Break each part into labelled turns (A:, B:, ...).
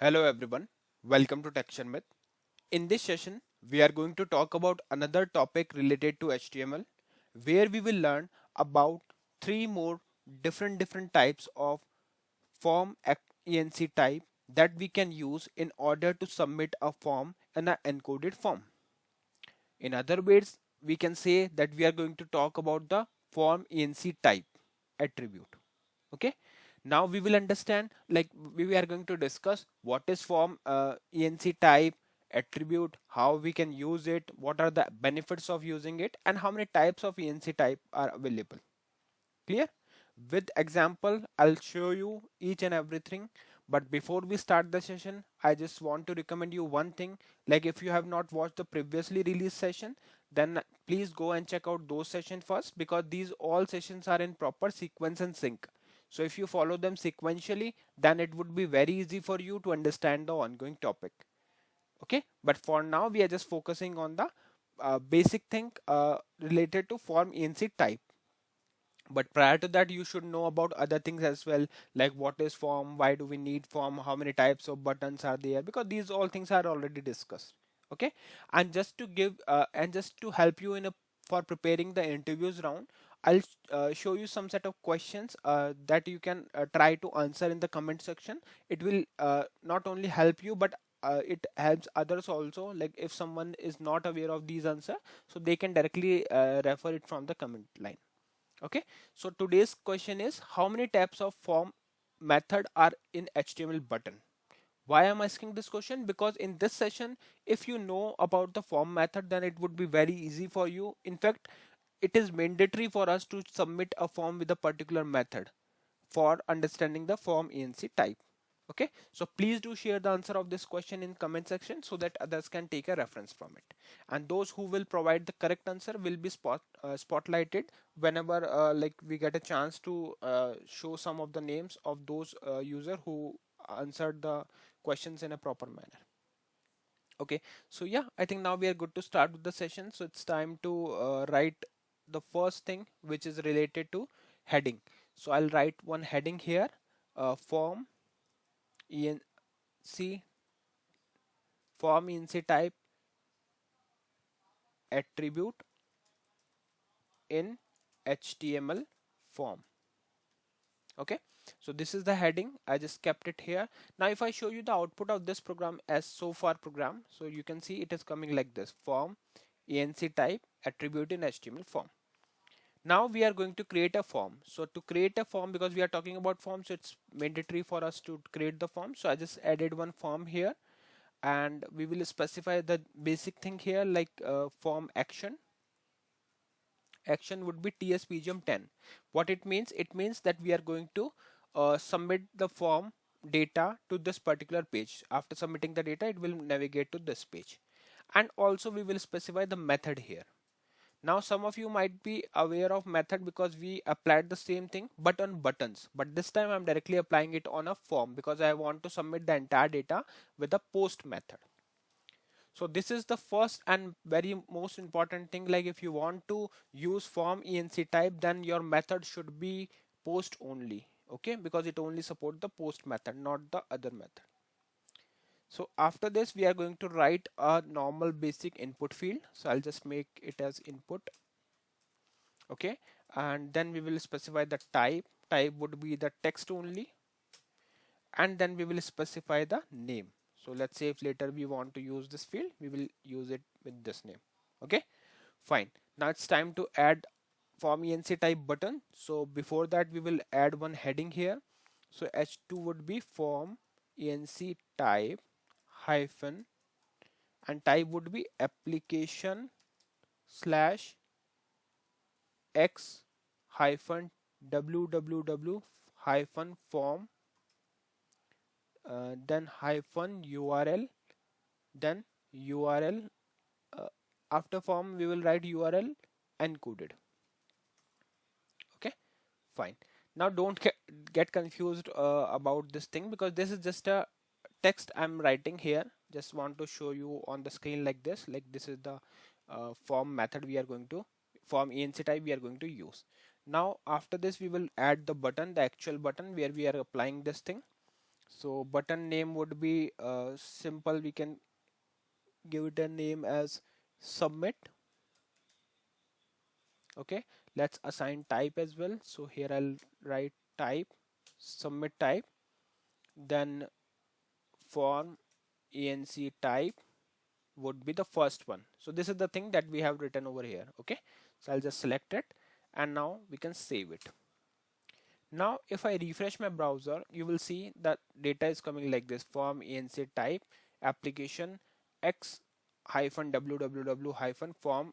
A: Hello everyone, welcome to Sharmit. In this session, we are going to talk about another topic related to HTML, where we will learn about three more different types of form ENC type that we can use in order to submit a form in an encoded form. In other words, we can say that we are going to talk about the form ENC type attribute. Okay, now we will understand, like we are going to discuss what is form ENC type attribute, how we can use it, what are the benefits of using it, and how many types of ENC type are available. Clear? With example, I'll show you each and everything. But before we start the session, I just want to recommend you one thing. Like if you have not watched the previously released session, then please go and check out those sessions first, because these all sessions are in proper sequence and sync. So if you follow them sequentially, then it would be very easy for you to understand the ongoing topic. Okay, but for now we are just focusing on the basic thing related to form ENC type. But prior to that, you should know about other things as well, like what is form, why do we need form, how many types of buttons are there, because these all things are already discussed. Okay, and just to give and just to help you in a for preparing the interviews round, I'll show you some set of questions that you can try to answer in the comment section. It will not only help you, but it helps others also, like if someone is not aware of these answers, so they can directly refer it from the comment line. Okay, so today's question is, how many types of form method are in HTML button? Why I'm asking this question? Because in this session, if you know about the form method, then it would be very easy for you. In fact, it is mandatory for us to submit a form with a particular method for understanding the form ENC type. Okay, so please do share the answer of this question in comment section so that others can take a reference from it, and those who will provide the correct answer will be spotlighted whenever like we get a chance to show some of the names of those user who answered the questions in a proper manner. Okay, so yeah, I think now we are good to start with the session. So it's time to write the first thing, which is related to heading. So I'll write one heading here, form ENC form ENC type attribute in HTML form. Okay, so this is the heading. I just kept it here. Now if I show you the output of this program as so far program, so you can see it is coming like this: form ENC type attribute in HTML form. Now we are going to create a form. So to create a form, because we are talking about forms, so it's mandatory for us to create the form. So I just added one form here, and we will specify the basic thing here, like form action would be tspgm10. What it means? It means that we are going to submit the form data to this particular page. After submitting the data, it will navigate to this page. And also we will specify the method here. Now some of you might be aware of method because we applied the same thing but on buttons, but this time I'm directly applying it on a form because I want to submit the entire data with the post method. So this is the first and very most important thing. Like if you want to use form ENC type, then your method should be post only. Okay, because it only support the post method, not the other method. So after this, we are going to write a normal basic input field. So I'll just make it as input. Okay, and then we will specify the type would be the text only, and then we will specify the name. So let's say if later we want to use this field, we will use it with this name. Okay, fine. Now it's time to add form ENC type button. So before that, we will add one heading here. So h2 would be form ENC type hyphen, and type would be application slash x hyphen www hyphen form, then hyphen url, then url, uh, after form we will write url encoded. Okay, fine. Now don't get confused about this thing, because this is just a text I'm writing here. Just want to show you on the screen like this. Like this is the form method we are going to form ENC type we are going to use. Now after this we will add the button, the actual button where we are applying this thing. So button name would be simple. We can give it a name as submit. Okay, let's assign type as well. So here I'll write type, submit type, then form enc type would be the first one. So this is the thing that we have written over here. Okay, so I'll just select it and now we can save it. Now if I refresh my browser, you will see that data is coming like this: form enc type application x-www-form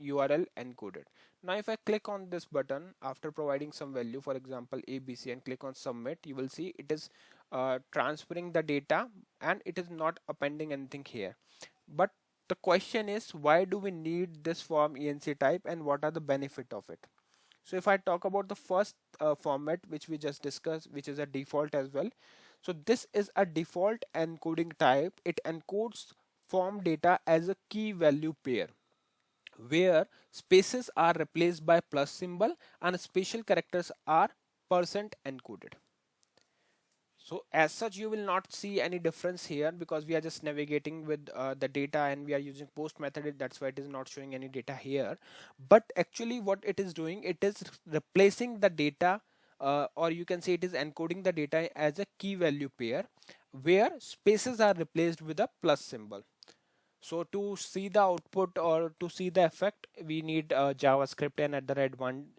A: URL encoded. Now if I click on this button after providing some value, for example ABC, and click on submit, you will see it is transferring the data and it is not appending anything here. But the question is, why do we need this form enc type and what are the benefit of it? So if I talk about the first format which we just discussed, which is a default as well. So this is a default encoding type. It encodes form data as a key value pair, where spaces are replaced by plus symbol and special characters are percent encoded. So as such, you will not see any difference here because we are just navigating with the data and we are using post method. That's why it is not showing any data here. But actually what it is doing, it is replacing the data, or you can say it is encoding the data as a key value pair where spaces are replaced with a plus symbol. So to see the output or to see the effect, we need JavaScript and at the red one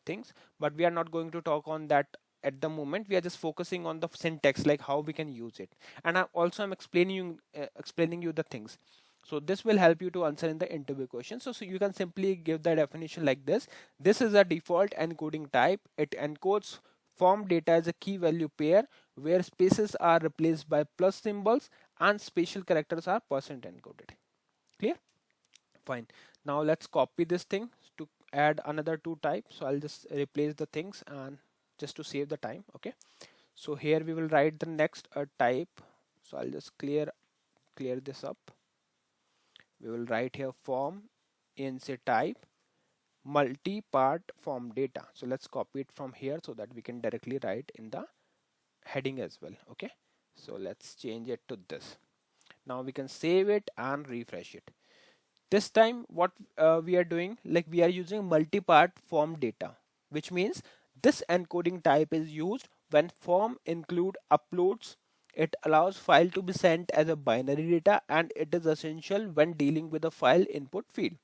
A: things, but we are not going to talk on that at the moment. We are just focusing on the syntax, like how we can use it. And I also am explaining you the things. So this will help you to answer in the interview question. So you can simply give the definition like this. This is a default encoding type. It encodes form data as a key value pair where spaces are replaced by plus symbols and special characters are percent encoded. Clear? Fine. Now let's copy this thing to add another two types. So I'll just replace the things and just to save the time. Okay. So here we will write the next type. So I'll just clear this up. We will write here form enc type multi-part form data. So let's copy it from here so that we can directly write in the heading as well. Okay. So let's change it to this. Now we can save it and refresh it. This time what we are doing, like we are using multi-part form data, which means this encoding type is used when form include uploads. It allows file to be sent as a binary data and it is essential when dealing with a file input field.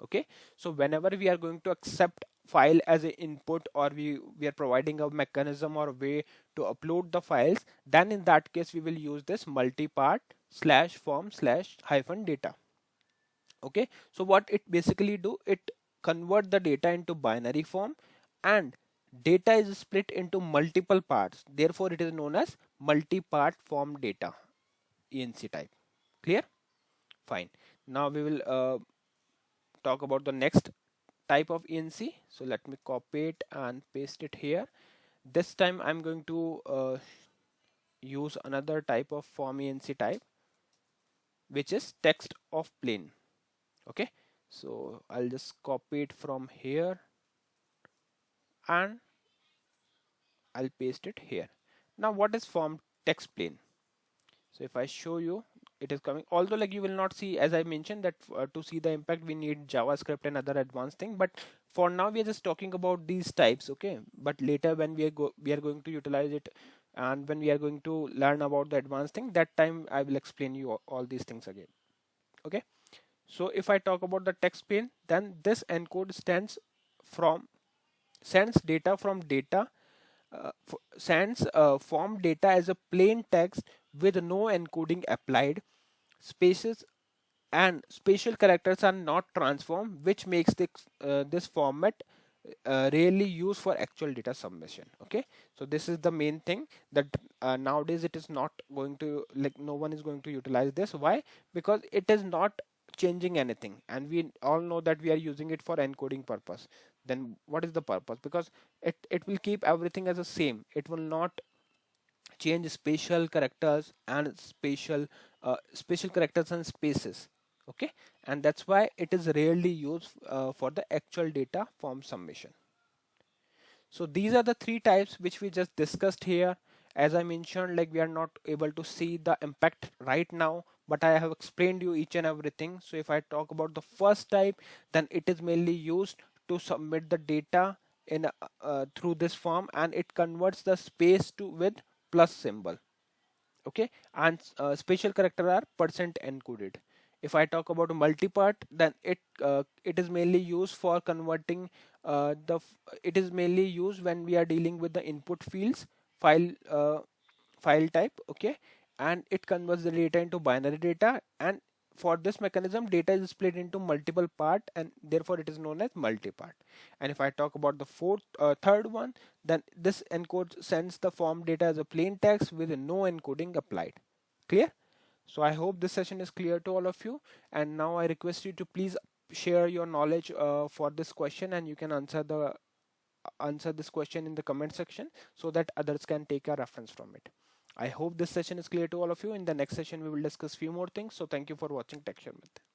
A: Okay, so whenever we are going to accept file as an input, or we are providing a mechanism or a way to upload the files, then in that case we will use this multi-part slash form slash hyphen data. Okay, so what it basically do, it convert the data into binary form and data is split into multiple parts, therefore it is known as multi-part form data enc type. Clear? Fine. Now we will talk about the next type of enc. So let me copy it and paste it here. This time I'm going to use another type of form enc type, which is text of plain. Okay, so I'll just copy it from here and I'll paste it here. Now what is form text plain? So if I show you, it is coming, although like you will not see, as I mentioned that to see the impact we need JavaScript and other advanced thing, but for now we are just talking about these types. Okay, but later when we are going to utilize it and when we are going to learn about the advanced thing, that time I will explain you all these things again. Okay, so if I talk about the text plain, then this encode sends data from data sends form data as a plain text with no encoding applied. Spaces and special characters are not transformed, which makes this format rarely used for actual data submission. Okay, so this is the main thing that nowadays it is not going to, like, no one is going to utilize this. Why? Because it is not changing anything and we all know that we are using it for encoding purpose. Then what is the purpose? Because it will keep everything as the same. It will not change spatial characters and special characters and spaces. Okay, and that's why it is rarely used for the actual data form submission. So these are the three types which we just discussed here, As I mentioned, like we are not able to see the impact right now, but I have explained you each and everything. So if I talk about the first type, then it is mainly used to submit the data in through this form, and it converts the space to with plus symbol. Okay, and special character are percent encoded. If I talk about multipart, then it is mainly used for converting it is mainly used when we are dealing with the input fields file file type. Okay, and it converts the data into binary data, and for this mechanism data is split into multiple part, and therefore it is known as multipart. And if I talk about the third one, then this encodes sends the form data as a plain text with no encoding applied. Clear? So I hope this session is clear to all of you, and now I request you to please share your knowledge for this question, and you can answer this question in the comment section so that others can take a reference from it. I hope this session is clear to all of you. In the next session we will discuss few more things. So thank you for watching TechSharmit.